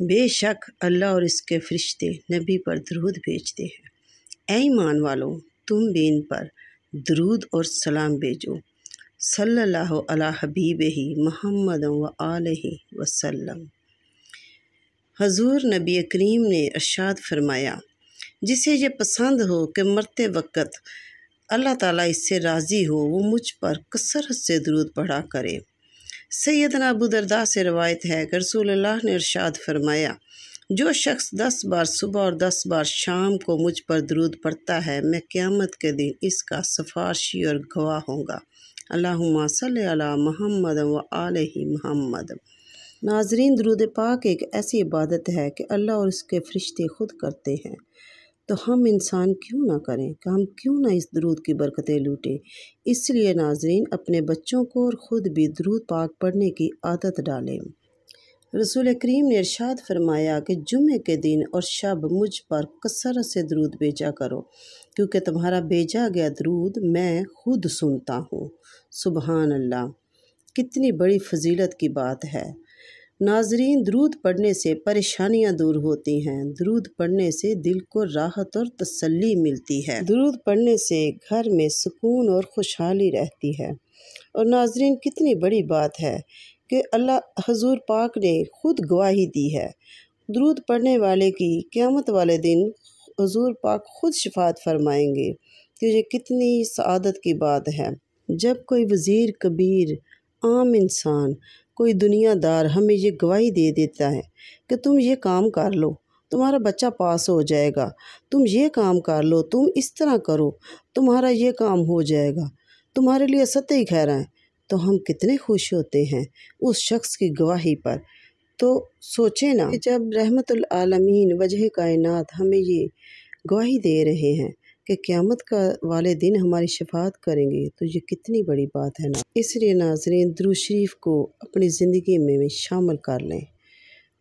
بے شک اللہ اور اس کے فرشتے نبی پر درود بھیجتے ہیں۔ اے ایمان والو، تم بھی ان پر درود اور سلام بھیجو۔ صلی اللہ علی حبیبہ محمد و آلہ وسلم۔ حضور نبی کریم نے ارشاد فرمایا، جسے یہ پسند ہو کہ مرتے وقت اللہ تعالیٰ اس سے راضی ہو، وہ مجھ پر کثرت سے درود پڑھا کرے۔ سیدنا ابو درداء سے روایت ہے کہ رسول اللہ نے ارشاد فرمایا، جو شخص 10 بار صبح اور 10 بار شام کو مجھ پر درود پڑھتا ہے، میں قیامت کے دن اس کا سفارشی اور گواہ ہوں گا۔ اللہم صلی علی محمد و آلہ محمد۔ ناظرین، درود پاک ایک ایسی عبادت ہے کہ اللہ اور اس کے فرشتے خود کرتے ہیں، تو ہم انسان کیوں نہ کریں، کہ ہم کیوں نہ اس درود کی برکتیں لوٹیں۔ اس لیے ناظرین، اپنے بچوں کو اور خود بھی درود پاک پڑھنے کی عادت ڈالیں۔ رسول کریم نے ارشاد فرمایا کہ جمعے کے دن اور شب مجھ پر کثرت سے درود بھیجا کرو، کیونکہ تمہارا بھیجا گیا درود میں خود سنتا ہوں۔ سبحان اللہ، کتنی بڑی فضیلت کی بات ہے۔ ناظرین، درود پڑھنے سے پریشانیاں دور ہوتی ہیں، درود پڑھنے سے دل کو راحت اور تسلی ملتی ہے، درود پڑھنے سے گھر میں سکون اور خوشحالی رہتی ہے۔ اور ناظرین، کتنی بڑی بات ہے کہ اللہ حضور پاک نے خود گواہی دی ہے، درود پڑھنے والے کی قیامت والے دن حضور پاک خود شفاعت فرمائیں گے، کہ یہ کتنی سعادت کی بات ہے۔ جب کوئی وزیر کبیر، عام انسان، کوئی دنیا دار ہمیں یہ گواہی دے دیتا ہے کہ تم یہ کام کر لو، تمہارا بچہ پاس ہو جائے گا، تم یہ کام کر لو، تم اس طرح کرو، تمہارا یہ کام ہو جائے گا، تمہارے لیے سطح خیر ہے، تو ہم کتنے خوش ہوتے ہیں اس شخص کی گواہی پر۔ تو سوچیں نا، جب رحمت العالمین وجہ کائنات ہمیں یہ گواہی دے رہے ہیں کہ قیامت کا والے دن ہماری شفاعت کریں گے، تو یہ کتنی بڑی بات ہے نا۔ اس لیے ناظرین، درود شریف کو اپنی زندگی میں شامل کر لیں۔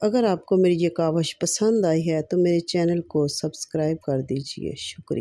اگر آپ کو میری یہ کاوش پسند آئی ہے تو میرے چینل کو سبسکرائب کر دیجئے۔ شکریہ۔